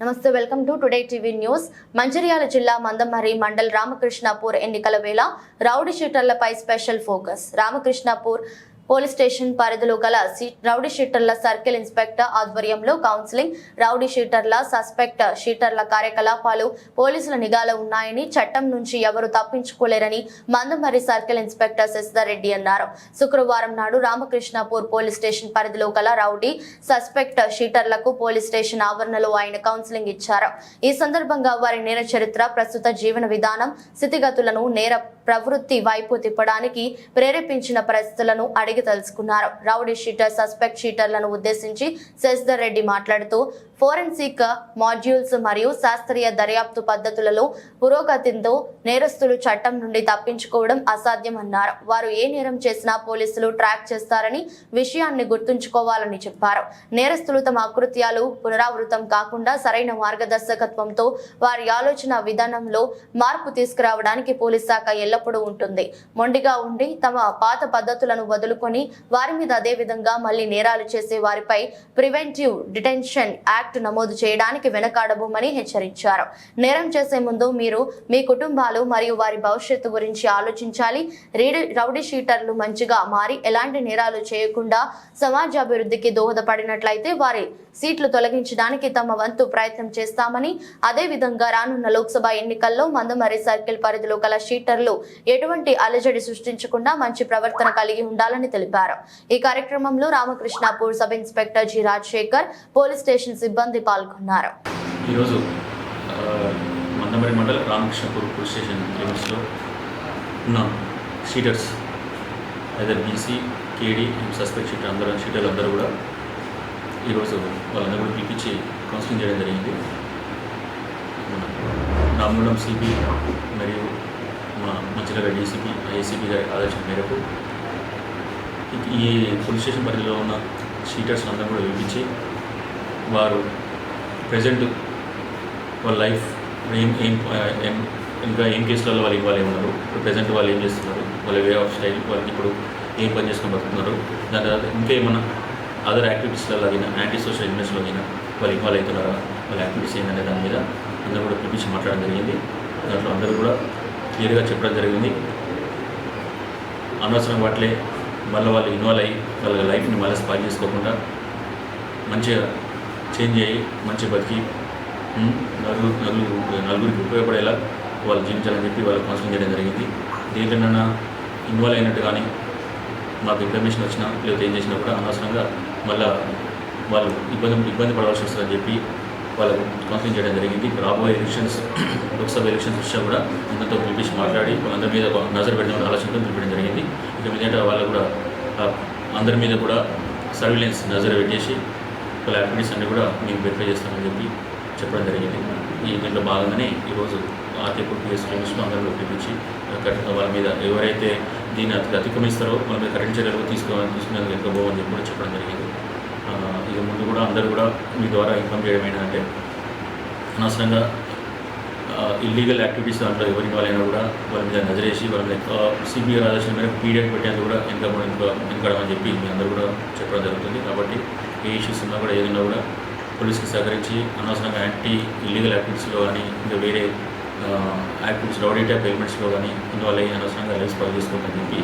నమస్తే, welcome to today TV news. Mancherial జిల్లా మందమర్రి మండల్ రామకృష్ణాపూర్ ఎన్నికల వేళ రౌడీ షీటర్లపై special focus. Ramakrishnapur police station పరిధిలో గల రౌడీ షీటర్ల సర్కిల్ ఇన్స్పెక్టర్ ఆధ్వర్యంలో కౌన్సిలింగ్, రౌడీ షీటర్ల, సస్పెక్ట్ షీటర్ల కార్యకలాపాలు పోలీసుల నిఘాలో ఉన్నాయని, చట్టం నుంచి ఎవరు తప్పించుకోలేరని మందమర్రి సర్కిల్ ఇన్స్పెక్టర్ శశిధర్ రెడ్డి అన్నారు. శుక్రవారం నాడు రామకృష్ణాపూర్ పోలీస్ స్టేషన్ పరిధిలో గల రౌడీ, సస్పెక్ట్ షీటర్లకు పోలీస్ స్టేషన్ ఆవరణలో ఆయన కౌన్సిలింగ్ ఇచ్చారు. ఈ సందర్భంగా వారి నేర చరిత్ర, ప్రస్తుత జీవన విధానం, స్థితిగతులను, నేర ప్రవృత్తి వైపు తిప్పడానికి ప్రేరేపించిన పరిస్థితులను అడిగి తెలుసుకున్నారు. రౌడీ షీటర్, సస్పెక్ట్ షీటర్లను ఉద్దేశించి శశిధర్ రెడ్డి మాట్లాడుతూ, ఫోరెన్సిక్ మాడ్యూల్స్ మరియు శాస్త్రీయ దర్యాప్తు పద్ధతులలో పురోగతితో నేరస్తులు చట్టం నుండి తప్పించుకోవడం అసాధ్యమన్నారు. వారు ఏ నేరం చేసినా పోలీసులు ట్రాక్ చేస్తారని విషయాన్ని గుర్తుంచుకోవాలని చెప్పారు. నేరస్తులు తమ అకృత్యాలు పునరావృతం కాకుండా సరైన మార్గదర్శకత్వంతో వారి ఆలోచన విధానంలో మార్పు తీసుకురావడానికి పోలీస్ శాఖ ఎల్లప్పుడూ ఉంటుంది. మొండిగా ఉండి తమ పాత పద్ధతులను వదులుకొని వారి మీద అదే విధంగా మళ్లీ నేరాలు చేసే వారిపై ప్రివెంటివ్ డిటెన్షన్ యాక్ట్ నమోదు చేయడానికి వెనకాడబోమని హెచ్చరించారు. నేరం చేసే ముందు మీరు మీ కుటుంబాలు మరియు వారి భవిష్యత్తు గురించి ఆలోచించాలి. రౌడీ షీటర్లు మంచిగా మారి ఎలాంటి నేరాలు చేయకుండా సమాజాభివృద్ధికి దోహదపడినట్లయితే వారి సీట్లు తొలగించడానికి తమ వంతు ప్రయత్నం చేస్తామని, అదే విధంగా రానున్న లోక్సభ ఎన్నికల్లో మందమర్రి సర్కిల్ పరిధిలో గల షీటర్లు ఎటువంటి అలజడి సృష్టించకుండా మంచి ప్రవర్తన కలిగి ఉండాలని తెలిపారు. ఈ కార్యక్రమంలో Ramakrishnapur sub inspector G Rajasekhar, police station సిబ్బంది పాల్గొన్నారు. ఈరోజు మందమర్రి మండల రామకృష్ణాపూర్ పోలీస్ స్టేషన్ లిమిట్స్లో ఉన్న షీటర్స్, అదర్ బీసీ, కేడీ, సస్పెక్ట్ షీటర్లు అందరూ కూడా ఈరోజు వాళ్ళందరూ కూడా పిలిపించి కౌన్సిలింగ్ చేయడం జరిగింది. నామూలం సిపి మరియు మా మంచిర్యాల డీసీపీ, ఏసీపీ గారి ఆదేశం మేరకు ఈ పోలీస్ స్టేషన్ పరిధిలో ఉన్న షీటర్స్ అందరూ కూడా పిలిపించి వారు ప్రజెంట్ వాళ్ళ లైఫ్ ఇంకా ఏం కేసులలో వాళ్ళు ఇవ్వాలి ఉన్నారు, ఇప్పుడు ప్రజెంట్ వాళ్ళు ఏం చేస్తున్నారు, వాళ్ళ వే ఆఫ్ స్టైల్, వాళ్ళకి ఇప్పుడు ఏం పని చేసుకొని బతుకుతున్నారు, దాని తర్వాత ఇంకేమన్నా అదర్ యాక్టివిటీస్లలో అయినా యాంటీ సోషల్ ఎలిమెంట్స్లో అయినా వాళ్ళు ఇన్వాల్వ్ అవుతున్నారా, వాళ్ళ యాక్టివిటీస్ ఏంటనే దాని మీద అందరూ కూడా పిలిపించి మాట్లాడడం జరిగింది. దాంట్లో అందరూ కూడా క్లియర్గా చెప్పడం జరిగింది. అనవసరం వాటిలే మళ్ళీ వాళ్ళు ఇన్వాల్వ్ అయ్యి వాళ్ళ లైఫ్ని మళ్ళీ స్పాయిల్ చేసుకోకుండా మంచిగా చేంజ్ అయ్యి మంచి బతికి నలుగురికి ఉపయోగపడేలా వాళ్ళు జీవించాలని చెప్పి వాళ్ళు కౌన్సిలింగ్ చేయడం జరిగింది. దేంట్లోనైనా ఇన్వాల్వ్ అయినట్టు కానీ మాకు ఇన్ఫర్మేషన్ వచ్చినా లేకపోతే ఏం చేసినా కూడా అనవసరంగా మళ్ళీ వాళ్ళు ఇబ్బంది పడవలసి వస్తుందని చెప్పి వాళ్ళకు కౌన్సిలింగ్ చేయడం జరిగింది. రాబోయే ఎలక్షన్స్, లోక్సభ ఎలక్షన్స్ వచ్చా కూడా అందరితో పిలిపించి మాట్లాడి వాళ్ళందరి మీద నజర్ పెట్టడం ఆలోచనతో పిలిపించడం జరిగింది. ఇక మీదట వాళ్ళు కూడా అందరి మీద కూడా సర్వేలెన్స్ నజర్ పెట్టేసి వాళ్ళ యాక్టివిటీస్ అన్నీ కూడా మేము వెరిఫై చేస్తామని చెప్పి చెప్పడం జరిగింది. ఈ దీంట్లో భాగంగానే ఈరోజు ఆర్టీపూర్ పిఎస్ లిమిట్స్లో అందరూ పిలిపించి వాళ్ళ మీద ఎవరైతే దీన్ని అతిక్రమిస్తారో వాళ్ళ మీద కఠిన చర్యలు తీసుకునేందుకు ఎక్కబోమని చెప్పి కూడా చెప్పడం జరిగింది. ఇక ముందు కూడా అందరూ కూడా మీ ద్వారా ఇన్ఫామ్ చేయడం ఏంటంటే అనవసరంగా ఇల్లీగల్ యాక్టివిటీస్ దాంట్లో ఎవరి ఇన్వాల్వ్ అయినా కూడా వాళ్ళ మీద నజరేసి వాళ్ళ మీద సిబిఐ ఆదేశం మీద పీరియడ్ పెట్టేందుకు కూడా వెనకడమని చెప్పి మీ అందరూ కూడా చెప్పడం జరుగుతుంది. కాబట్టి ఏ ఇష్యూస్ ఉన్నా కూడా ఏదైనా కూడా పోలీస్కి సహకరించి అనవసరంగా ఇల్లీగల్ యాక్టివిటీస్లో కానీ ఇంకా వేరే యాక్టివిటీస్ రౌడీ టైప్ ఎలిమెంట్స్లో కానీ ఇన్వాల్వ్ అయ్యి అనవసరంగా లైఫ్ స్పాయిల్ చేసుకోవద్దని చెప్పి